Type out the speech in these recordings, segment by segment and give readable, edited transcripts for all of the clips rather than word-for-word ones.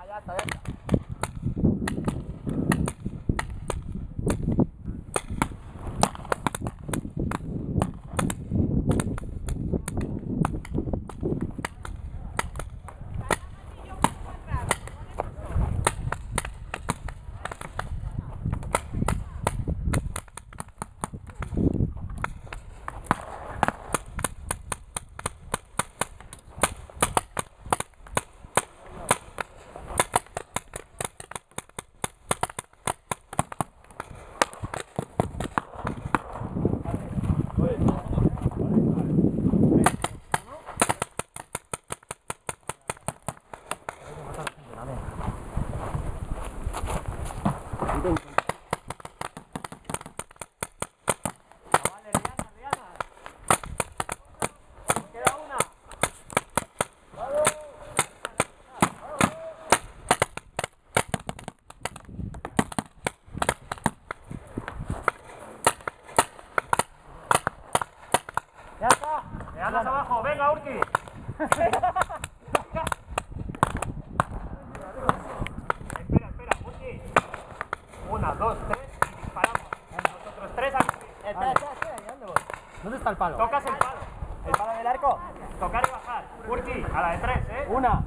ya está, ya está. ¡Ya está! ¡Le andas abajo! ¡Venga, Urki! Espera, Urki. 1, 2, 3 y disparamos. Nosotros 3 al... Espera, ¿dónde voy? ¿Dónde está el palo? Tocas el palo. ¿El palo del arco? Tocar y bajar. Urki, a la de 3, ¿eh? 1.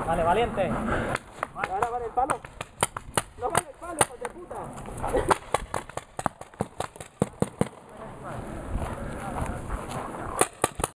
Vale, valiente. Ahora vale el palo. No vale el palo, hijo de puta.